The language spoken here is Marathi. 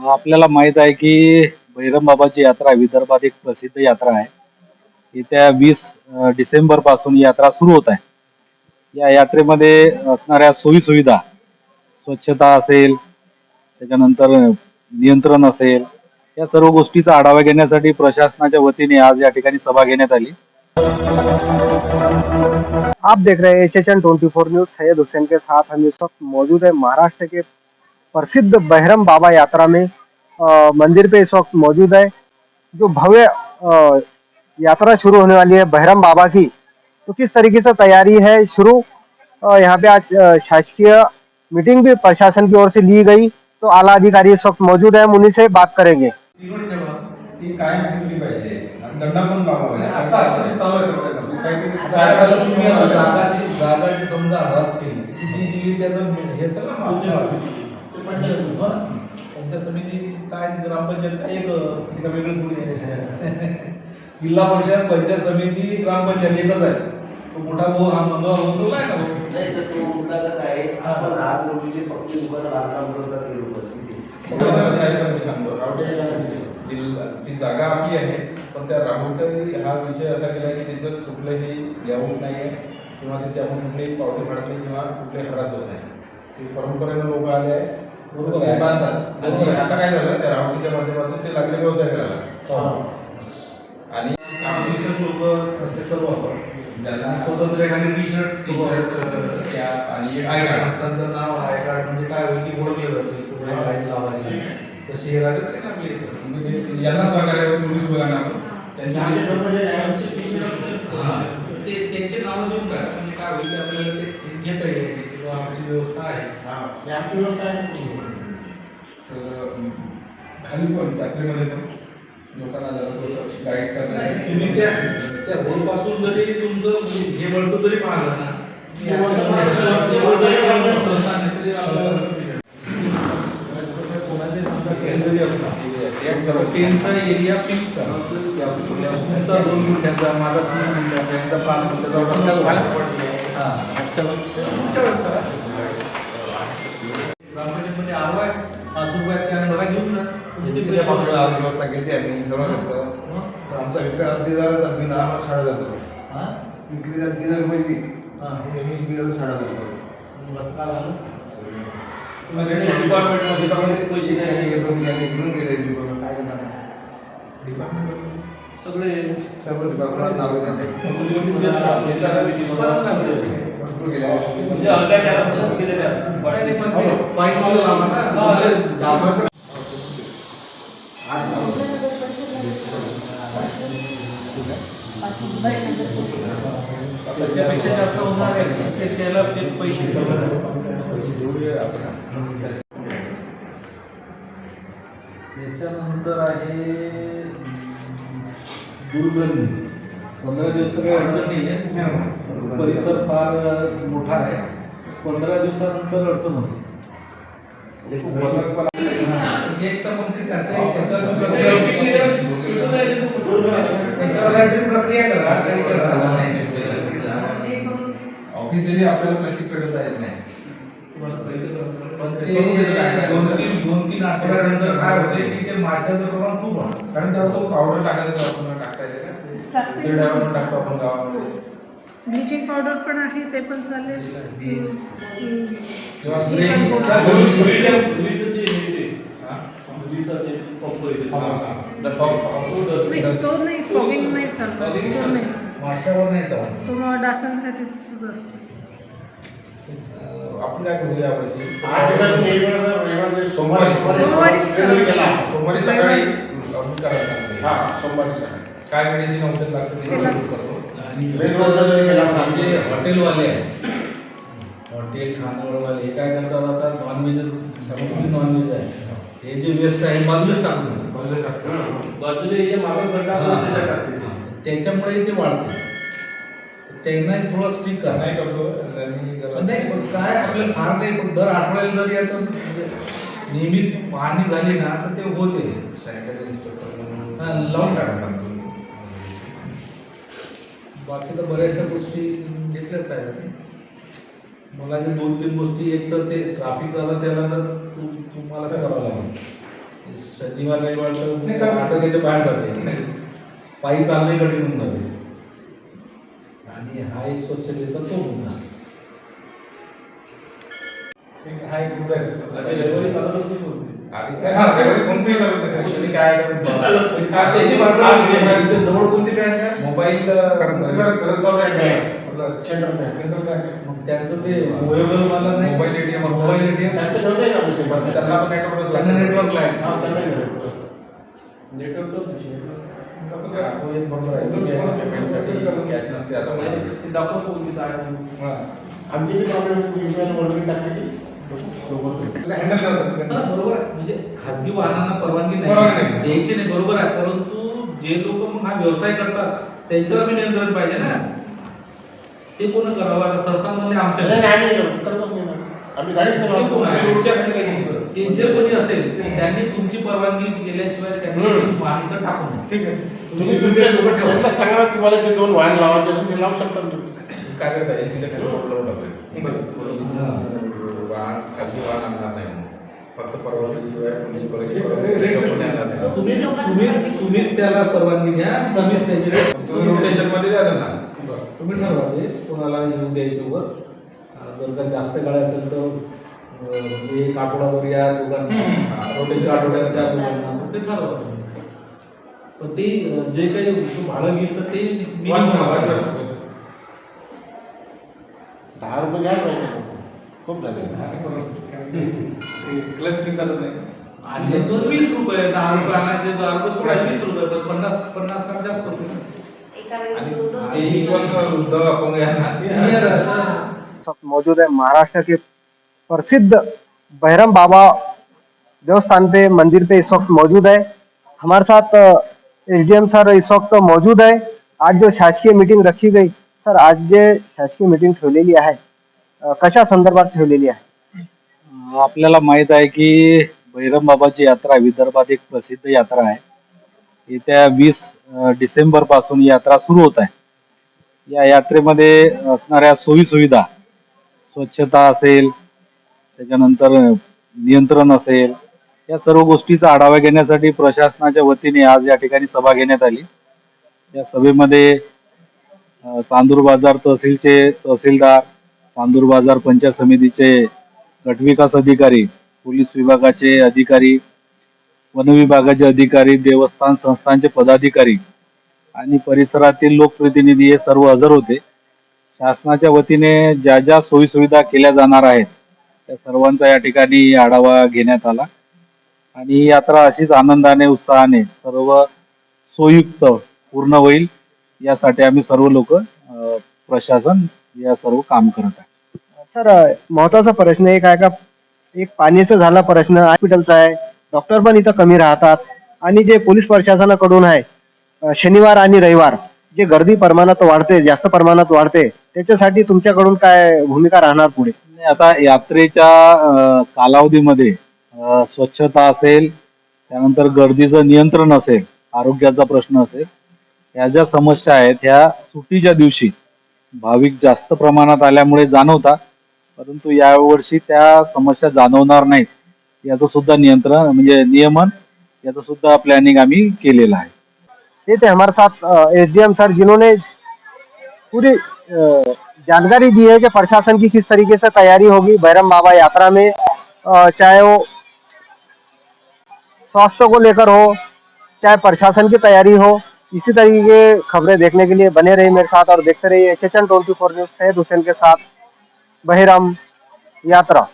आपल्याला माहित आहे की भैरमबाबाची यात्रा विदर्भात एक प्रसिद्ध यात्रा आहे. येत्या 20 डिसेंबर पासून यात्रा सुरू होत आहे. या यात्रेमध्ये असणाऱ्या सोयी-सुविधा, स्वच्छता असेल, त्याच्यानंतर नियंत्रण असेल, या सर्व गोष्टीचा आढावा घेण्यासाठी प्रशासनाच्या वतीने आज या ठिकाणी सभा घेण्यात आली. आप देख रहे हैं एचएचएन 24 न्यूज। सैयद हुसैन के साथ हम इस वक्त मौजूद है महाराष्ट्र के प्रसिद्ध बहरम बाबा यात्रा में। मंदिर पे इस वक्त मौजूद है। जो भव्य यात्रा शुरू होने वाली है बहरम बाबा की, तो किस तरीके से तैयारी है शुरू। यहाँ पे आज शासकीय मीटिंग भी प्रशासन की ओर से ली गई, तो आला अधिकारी इस वक्त मौजूद है, उन्हीं से बात करेंगे। ती कायम ठेवली पाहिजे आणि दंड पण लावला पाहिजे. आता चालू आहे सगळं काय झालं तुम्ही जागाची समजा हरास केली ती दिली त्याचं हे सगळं पंचायत समिती काय ग्रामपंचायत काय एक वेगळं थोडी आहे. जिल्हा परिषद पंचायत समिती ग्रामपंचायत एकच आहे. तो मोठा भाऊ हा नोंदवला आहे ना. नाही सर, तो मुद्दा कसा आहे, आपण आज रोजीचे फक्त दुकानं बांधकाम करतात हे लोक ती जागा आपली आहे, पण त्या राहुलने हा विषय असा केला की त्याचं कुठलंही लेआउट नाही आहे किंवा त्याची आपण कुठलीही पावती फाडत नाही किंवा कुठलेही हरास होत नाही. ते परंपरेनं लोक आले आहे, बरोबर आहे, बांधतात. आणि आता काय झालं, त्या राहुलच्या माध्यमातून ते लागले व्यवसाय करायला. आणि लोक खर्च वापर ज्यांना स्वतंत्र एखादी टी शर्ट आणि आय कार्ड संस्थांचं नाव आय कार्ड म्हणजे काय होईल की ओळखलं जातं कुठल्या लाईन लावायची तशी हे लागत नाही आपली इथं. म्हणजे यांना सहकार्य पोलीस बघायला आपण त्यांचे नावं देऊन काय म्हणजे काय होईल की आपल्याला ते घेता येईल किंवा आमची व्यवस्था आहे. आमची व्यवस्था आहे. तर खाली पण यात्रेमध्ये पण लोकांना जरा गाईड करण्यासाठी तुम्ही त्या रोडपासून जरी तुमचं हे वळचं जरी पाहिलं ना, ट्रेनचा एरिया फिक्स करा. तुमचा 2 मिनिटाचा, माझा 3 मिनिटाचा, यांचा 5 मिनिटाचा ग्रामपंचायतमध्ये आलो आहे 5 रुपयात त्या बघा घेऊन जा. व्यवस्था केली आम्ही सर्व आमचा विक्री 30,000 बिल आम्हाला 7,500 विक्री झाली 30,000 रुपयाची. एमएसबी 7,500 बस का झालं डिपार्टमेंटमध्ये पैसे घेऊन गेले काय करणार सगळे सर्व डिपार्टमेंट नाव भरपूर गेले म्हणजे अर्ध्या त्याला तशाच केलेल्या त्याच्यापेक्षा जास्त होणार आहे त्याला ते पैसे त्याच्यानंतर आहे दुर्गंधी. 15 दिवस काही अडचण नाही आहे. परिसर फार मोठा आहे. 15 दिवसानंतर अडचण होते. एक तर मग त्याच्यावर काहीतरी प्रक्रिया करा. काही ऑफिसली आपल्याला प्रत्येक करता येत नाही. पण ते 2-3 आठवड्यानंतर काय होते की ते माशाचं प्रमाण खूप होणार. कारण त्यावर तो पावडर टाकायचा आपण टाकता येते का ते डायवर टाकतो आपण गावामध्ये. ब्लिचिंग पावडर पण आहे, ते पण चालेल. किंवा स्प्रे तो नाही, फॉगिंग नाही चालत, तो नाही. माशावर नाही चालत. तो मग डासांसाठीच असतो. आपण काय करूया यावर्षी सोमवारी सकाळी आपण करायला सोमवारी सकाळी काय मेडिसिन औषध लागतं ते करतो. म्हणजे हॉटेलवाले आहे, हॉटेल खानावळवाले हे काय करतात, आता नॉनव्हेज समोर नॉनव्हेज आहे, हे जे वेस्ट आहे बाजूलाच टाकून त्याच्यामुळे ते वाढते. त्यांना थोडं स्ट्रिक करा. नाही करतो नाही, पण काय आपल्याला फार नाही, पण दर आठवड्याला जर याचं नियमित पाहणी झाली ना तर ते होते. सॅनिटरी इन्स्पेक्टर लावून टाकायला लागतो. बाकी तर बऱ्याचशा गोष्टी घेतल्याच आहेत. मला जे 2-3 गोष्टी, एक तर ते ट्रॅफिक झालं त्याला तर तुम्हाला करावं लागेल. शनिवार रविवार तर आटोक्याच्या बाहेर जाते, पायी चालणे कठीण होऊन जाते. आणि हा एक स्वच्छतेचा तो मुद्दा. हा एक मुद्दा आहे. रविवारी चालतच नाही कोणती. कोणतेही चालत नाही. Actually काय त्याची इथे जवळ कोणती बँक आहे? मोबाईल करसगाव बँक आहे. Central bank. सेंट्रल बँक आहे. मग त्यांचं ते मोबाईल मला नाही. मोबाईल ATM असतं. मोबाईल ATM त्यांचं ठेवतंय का विषय? पण त्यांना पण नेटवर्क नेटवर्कला आहे. हा, त्यांना network असतं. नेटवर्क तोच विषय आहे. आपण काय- तो एक बरोबर आहे. पेमेंटसाठी कॅश नसते आता ते दाखवतो कोणती काय आहे. हा. आमची जी प्रॉब्लेम UPI वरती टाकलेली त्याला हँडल करू शकतो. हा, बरोबर आहे. म्हणजे खाजगी वाहनांना परवानगी परवानगी नाही नाही. द्यायची नाही, बरोबर आहे. परंतु जे लोक मग हा व्यवसाय करतात त्यांच्यावर बी नियंत्रण पाहिजे ना. ते कोण करावं? आता संस्थांमध्ये नाही, आमच्या नाही, आम्ही करतच नाही ना. आम्ही गाडीच नाही ते कोण आहे? लावतो. रोडच्या खाली काही नाही करत. ते जे कोणी असेल त्यांनी तुमची परवानगी केल्याशिवाय त्यांनी वाहन तर टाकू नये. ठीक आहे. तुम्ही तुमच्या लोकं त्यांना सांगा की मला ते 2 वाहन लावायचे असून ते लावू शकता ना तुम्ही. काय करता येईल तिथे खाली बोर्ड लावून टाकायचं. बरं. वाहन खाजगी वाहन आणणार नाही म्हणून. फक्त परवानगीशिवाय पोलीस रेट- परवानगी आणणार नाही. तुम्ही तुम्हीच त्याला परवानगी द्या, तुम्हीच त्याची रेट तुम्ही रोटेशन मध्ये द्या त्यांना. बरं. तुम्ही ठरवा ते कोणाला येऊ द्यायचं वर. जर का जास्त गाड्या असेल तर एक आठवडाभर या दोघांना, रोटेशन आठवड्यात त्या दोघांना असं ते ठरवा तुम्ही. पण ते जे काही भाडं घेईल तर ते minimum असायला पाहिजे. 10 रुपये घ्यायला पाहिजे. खूप झाले. क्लच क्लिक करत नाही. आणि 20 रुपये, 10 रुपये आणायचे, 10 रुपये सोडायचे, 20 रुपये, पण 50 जास्त होते. आणि तेही पण वृद्ध अपंग यांना senior असं इस वक्त मौजूद है महाराष्ट्र के प्रसिद्ध भैरम बाबा देवस्थान पे मंदिर पे इस वक्त मौजूद है. हमारे साथ एसडीएम सर इस वक्त मौजूद है. आज जो शासकीय मीटिंग रखी गई, सर आज जे शासकीय मीटिंग ठेवलेली आहे कशा संदर्भात ठेवलेली आहे? आपल्याला माहित आहे की भैरम बाबाची यात्रा विदर्भात एक प्रसिद्ध यात्रा आहे. येत्या 20 डिसेंबर पासून ही यात्रा सुरू होत आहे. या यात्रेमध्ये असणाऱ्या सोयी सुविधा, स्वच्छता असेल, त्याच्यानंतर नियंत्रण असेल, या सर्व गोष्टीचा आढावा घेण्यासाठी प्रशासनाच्या वतीने आज या ठिकाणी सभा घेण्यात आली. या सभेमध्ये चांदूर बाजार तहसीलचे तहसीलदार, चांदूर बाजार पंचायत समितीचे गटविकास अधिकारी, पोलीस विभागाचे अधिकारी, वन विभागाचे अधिकारी, देवस्थान संस्थांचे पदाधिकारी आणि परिसरातील लोकप्रतिनिधी हे सर्व हजर होते. शासनाच्या वतीने ज्या ज्या सोयी सुविधा केल्या जाणार आहेत त्या सर्वांचा या ठिकाणी आढावा घेण्यात आला आणि ही यात्रा अशीच आनंदाने उत्साहाने सर्व सोयुक्त पूर्ण होईल यासाठी आम्ही सर्व लोक प्रशासन या सर्व काम करत आहे. सर महत्वाचा प्रश्न एक आहे का, एक पाण्याचा झाला प्रश्न, हॉस्पिटलचा आहे, डॉक्टर पण इथं कमी राहतात आणि जे पोलीस प्रशासनाकडून आहे शनिवार आणि रविवार जे गर्दी प्रमाणात वाढते, जास्त प्रमाणात वाढते, त्याच्यासाठी तुमच्याकडून काय भूमिका राहणार पुढे? आता यात्रेच्या कालावधीमध्ये स्वच्छता असेल, त्यानंतर गर्दीचं नियंत्रण असेल, आरोग्याचा प्रश्न असेल, ह्या ज्या समस्या आहेत ह्या सुट्टीच्या दिवशी भाविक जास्त प्रमाणात आल्यामुळे जाणवतात, परंतु यावर्षी त्या समस्या जाणवणार नाहीत याचं सुद्धा नियंत्रण म्हणजे नियमन याचं सुद्धा प्लॅनिंग आम्ही केलेलं आहे. ये थे हमारे साथ एसडीएम सर जिन्होंने पूरी जानकारी दी है कि प्रशासन की किस तरीके से तैयारी होगी भैरम बाबा यात्रा में, चाहे वो स्वास्थ्य को लेकर हो, चाहे प्रशासन की तैयारी हो. इसी तरीके की खबरें देखने के लिए बने रहिए मेरे साथ और देखते रहिए SHN 24 न्यूज। सैयद हुसैन के साथ बहिरम यात्रा।